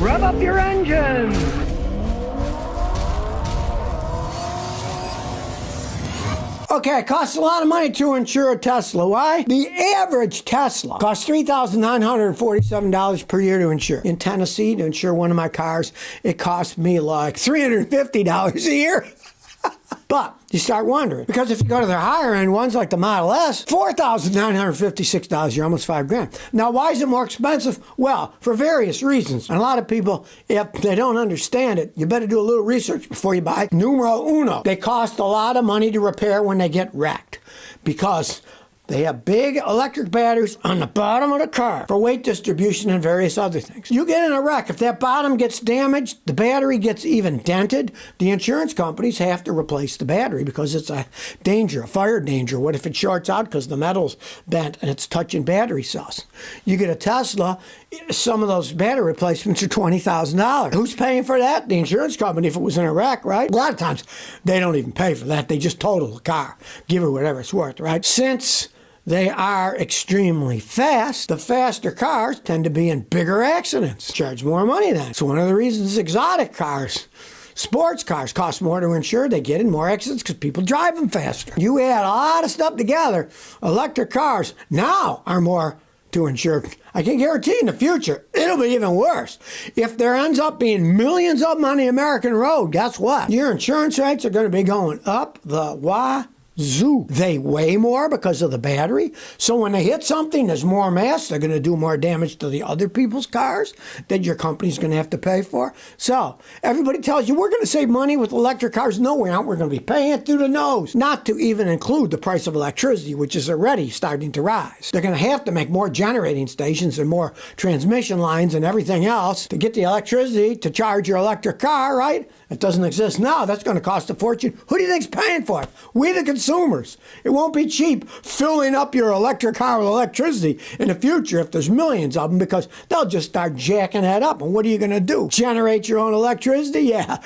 Rev up your engines! Okay, it costs a lot of money to insure a Tesla. Why? The average Tesla costs $3,947 per year to insure. In Tennessee, to insure one of my cars, it cost me like $350 a year. But you start wondering, because if you go to the higher end ones like the Model S, $4,956, you're almost $5,000. Now, why is it more expensive? Well, for various reasons. And a lot of people, if they don't understand it, you better do a little research before you buy. Numero uno, they cost a lot of money to repair when they get wrecked because they have big electric batteries on the bottom of the car for weight distribution and various other things. You get in a wreck, if that bottom gets damaged, the battery gets even dented, the insurance companies have to replace the battery because it's a danger, a fire danger. What if it shorts out because the metal's bent and it's touching battery cells? You get a Tesla, some of those battery replacements are $20,000. Who's paying for that? The insurance company if it was in a wreck, right? A lot of times they don't even pay for that. They just total the car, give it whatever it's worth, right? Since they are extremely fast, the faster cars tend to be in bigger accidents. Charge more money then. It's one of the reasons exotic cars, sports cars cost more to insure. They get in more accidents because people drive them faster. You add a lot of stuff together, electric cars now are more to insure. I can guarantee in the future, it'll be even worse. If there ends up being millions of them on the American road, guess what? Your insurance rates are going to be going up the wazoo. They weigh more because of the battery. So when they hit something, there's more mass. They're going to do more damage to the other people's cars that your company's going to have to pay for. So everybody tells you, we're going to save money with electric cars. No, we aren't. We're going to be paying it through the nose. Not to even include the price of electricity, which is already starting to rise. They're going to have to make more generating stations and more transmission lines and everything else to get the electricity to charge your electric car, right? It doesn't exist now. That's going to cost a fortune. Who do you think's paying for it? We, the consumers. It won't be cheap filling up your electric car with electricity in the future if there's millions of them because they'll just start jacking that up. And what are you going to do? Generate your own electricity? Yeah.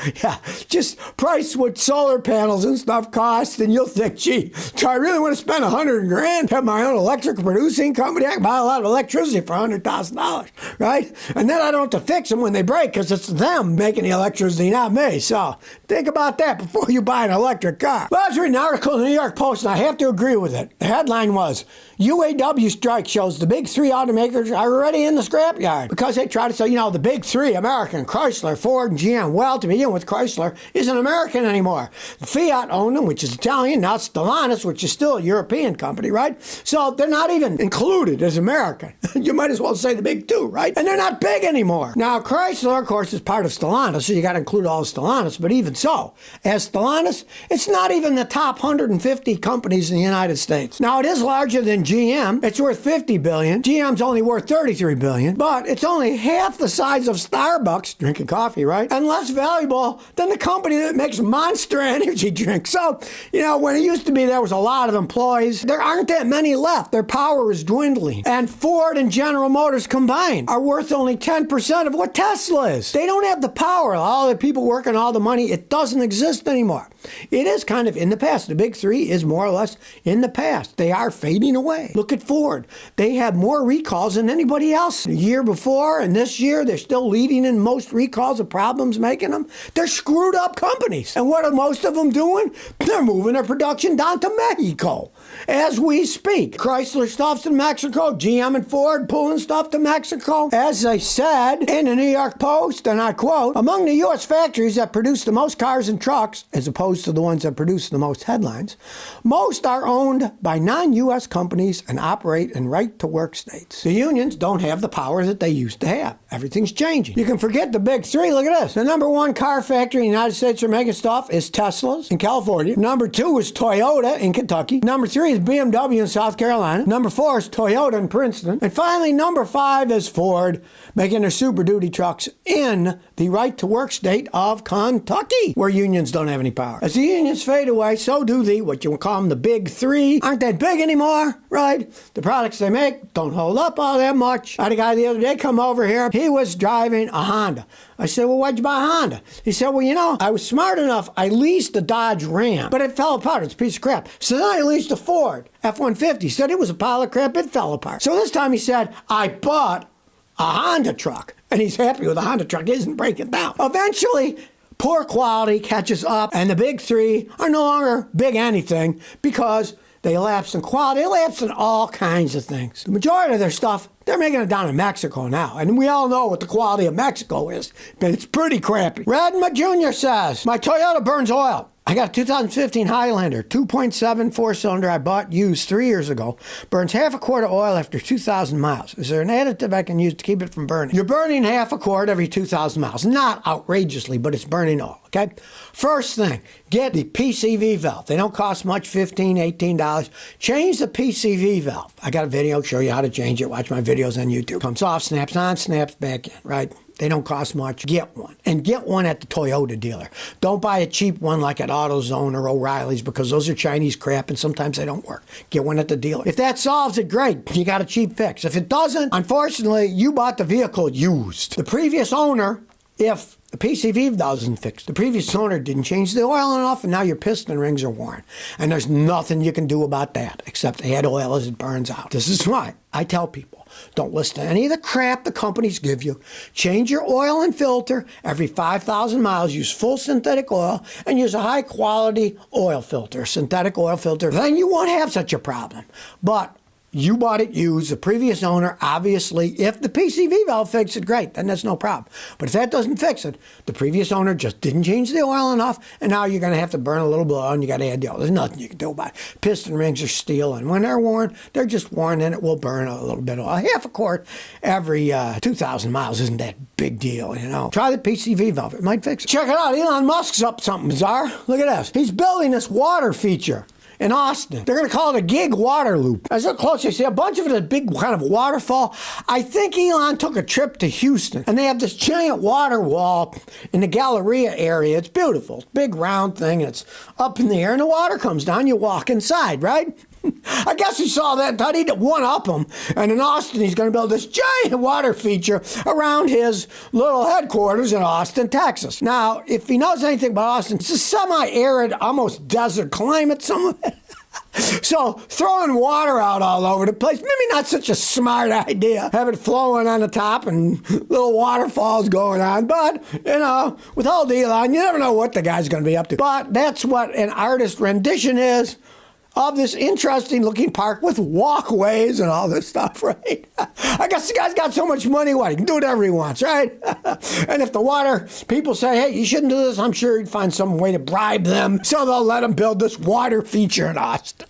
Just price what solar panels and stuff cost and you'll think, gee, do I really want to spend $100,000, have my own electric producing company? I can buy a lot of electricity for $100,000, right? And then I don't have to fix them when they break because it's them making the electricity, not me. So think about that before you buy an electric car. Well, I was reading an article in the New York Post, and I have to agree with it. The headline was, UAW strike shows the big three automakers are already in the scrapyard because they try to say, the big three, American, Chrysler, Ford, and GM. Well, to begin with, Chrysler isn't American anymore. Fiat owned them, which is Italian. Now Stellantis, which is still a European company, right? So they're not even included as American. You might as well say the big two, right? And they're not big anymore. Now, Chrysler, of course, is part of Stellantis, so you got to include all of Stellantis. But even so, as Stellantis, it's not even the top 150 companies in the United States. Now, it is larger than GM. It's worth $50 billion. GM's only worth $33 billion, but it's only half the size of Starbucks, drinking coffee, right? And less valuable than the company that makes Monster energy drinks. So, when it used to be there was a lot of employees, there aren't that many left. Their power is dwindling. And Ford and General Motors combined are worth only 10% of what Tesla is. They don't have the power. All the people working, all the money, it doesn't exist anymore. It is kind of in the past. The big three is more or less in the past. They are fading away. Look at Ford. They had more recalls than anybody else. The year before and this year, they're still leading in most recalls of problems making them. They're screwed up companies. And what are most of them doing? They're moving their production down to Mexico as we speak. Chrysler stuff's in Mexico. GM and Ford pulling stuff to Mexico. As I said in the New York Post, and I quote, among the U.S. factories that produce the most cars and trucks, as opposed to the ones that produce the most headlines, most are owned by non-U.S. companies and operate in right-to-work states. The unions don't have the power that they used to have. Everything's changing. You can forget the big three. Look at this. The number one car factory in the United States for making stuff is Tesla's in California. Number two is Toyota in Kentucky. Number three is BMW in South Carolina. Number four is Toyota in Princeton. And finally, number five is Ford, making their Super Duty trucks in the right-to-work state of Kentucky, where unions don't have any power. As the unions fade away, so do what you would call them, the big three, aren't that big anymore, right? The products they make don't hold up all that much. I had a guy the other day come over here. He was driving a Honda. I said, well, why'd you buy a Honda? He said, well, I was smart enough. I leased a Dodge Ram, but it fell apart. It's a piece of crap. So then I leased a Ford F-150. He said it was a pile of crap. It fell apart. So this time he said, I bought a Honda truck. And he's happy with a Honda truck. It isn't breaking down. Eventually, poor quality catches up, and the big three are no longer big anything because they lapse in quality. They lapse in all kinds of things. The majority of their stuff, they're making it down in Mexico now. And we all know what the quality of Mexico is, but it's pretty crappy. Redma Jr. says, my Toyota burns oil. I got a 2015 Highlander, 2.7 4-cylinder I bought used 3 years ago. Burns half a quart of oil after 2,000 miles. Is there an additive I can use to keep it from burning? You're burning half a quart every 2,000 miles. Not outrageously, but it's burning oil, okay? First thing, get the PCV valve. They don't cost much, $15, $18. Change the PCV valve. I got a video to show you how to change it. Watch my videos on YouTube. Comes off, snaps on, snaps back in, right? They don't cost much. Get one. And get one at the Toyota dealer. Don't buy a cheap one like at AutoZone or O'Reilly's because those are Chinese crap and sometimes they don't work. Get one at the dealer. If that solves it, great. You got a cheap fix. If it doesn't, unfortunately, you bought the vehicle used. The previous owner, if the PCV doesn't fix, the previous owner didn't change the oil enough and now your piston rings are worn. And there's nothing you can do about that except add oil as it burns out. This is why I tell people, don't listen to any of the crap the companies give you. Change your oil and filter every 5,000 miles. Use full synthetic oil and use a high-quality oil filter, synthetic oil filter. Then you won't have such a problem. But you bought it used. The previous owner, obviously, if the PCV valve fixes it, great, then that's no problem. But if that doesn't fix it, the previous owner just didn't change the oil enough, and now you're going to have to burn a little blow, and you got to add the oil. There's nothing you can do about it. Piston rings are steel, and when they're worn, they're just worn, and it will burn a little bit of oil. Half a quart every 2,000 miles isn't that big deal, you know. Try the PCV valve. It might fix it. Check it out. Elon Musk's up something bizarre. Look at this. He's building this water feature in Austin. They're going to call it a gig water loop. As I look close, you see a bunch of it, a big kind of waterfall. I think Elon took a trip to Houston, and they have this giant water wall in the Galleria area. It's beautiful. It's a big round thing, and it's up in the air, and the water comes down. You walk inside, right? I guess he saw that and thought he'd one-up him. And in Austin, he's going to build this giant water feature around his little headquarters in Austin, Texas. Now, if he knows anything about Austin, it's a semi-arid, almost desert climate. So throwing water out all over the place, maybe not such a smart idea. Have it flowing on the top and little waterfalls going on. But, you know, with old Elon, you never know what the guy's going to be up to. But that's what an artist rendition is of this interesting looking park with walkways and all this stuff, right? I guess the guy's got so much money, what? He can do whatever he wants, right? And if the water people say, hey, you shouldn't do this, I'm sure he'd find some way to bribe them so they'll let him build this water feature in Austin.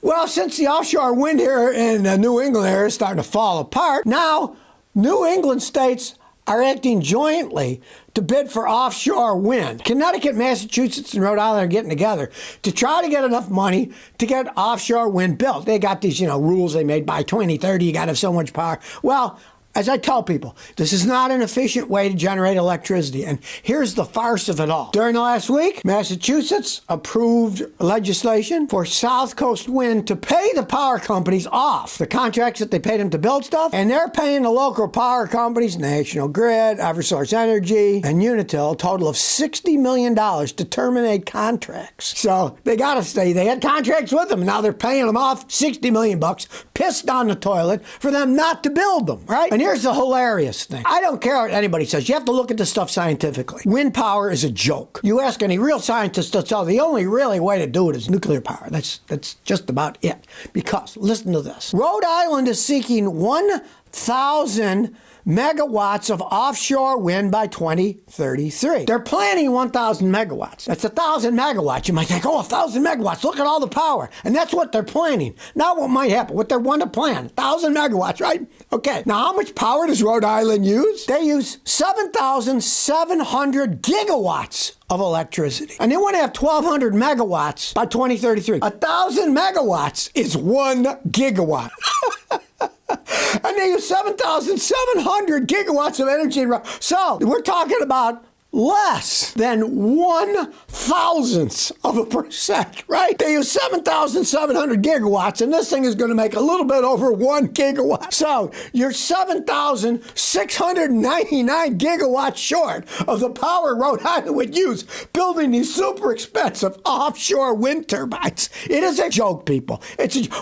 Well, since the offshore wind here in the New England area is starting to fall apart, now New England states are acting jointly to bid for offshore wind. Connecticut, Massachusetts, and Rhode Island are getting together to try to get enough money to get offshore wind built. They got these, rules they made by 2030, you got to have so much power. Well, as I tell people, this is not an efficient way to generate electricity. And here's the farce of it all. During the last week, Massachusetts approved legislation for South Coast Wind to pay the power companies off the contracts that they paid them to build stuff. And they're paying the local power companies, National Grid, Eversource Energy, and Unitil, a total of $60 million to terminate contracts. So they got to stay. They had contracts with them. And now they're paying them off $60 million, pissed on the toilet for them not to build them, right? And here's the hilarious thing. I don't care what anybody says. You have to look at this stuff scientifically. Wind power is a joke. You ask any real scientist, they'll tell you the only really way to do it is nuclear power. That's just about it. Because, listen to this. Rhode Island is seeking 1,000 megawatts of offshore wind by 2033. They're planning 1,000 megawatts. That's 1,000 megawatts. You might think, 1,000 megawatts. Look at all the power. And that's what they're planning. Now what might happen, what they want to plan, 1,000 megawatts, right? Okay, now how much power does Rhode Island use? They use 7,700 gigawatts of electricity. And they want to have 1,200 megawatts by 2033. 1,000 megawatts is 1 gigawatt. And they use 7,700 gigawatts of energy. So we're talking about less than 1/1000%, right? They use 7,700 gigawatts, and this thing is going to make a little bit over 1 gigawatt. So you're 7,699 gigawatts short of the power Rhode Island would use building these super expensive offshore wind turbines. It is a joke, people.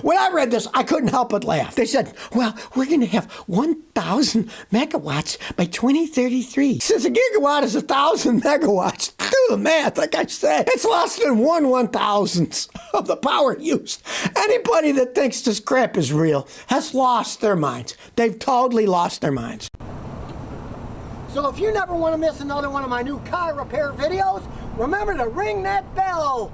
When I read this, I couldn't help but laugh. They said, well, we're going to have 1,000 megawatts by 2033. Since a gigawatt is 1,000 megawatts, do the math, like I said. It's less than 1/1000th of the power used. Anybody that thinks this crap is real has lost their minds. They've totally lost their minds. So if you never want to miss another one of my new car repair videos, remember to ring that bell.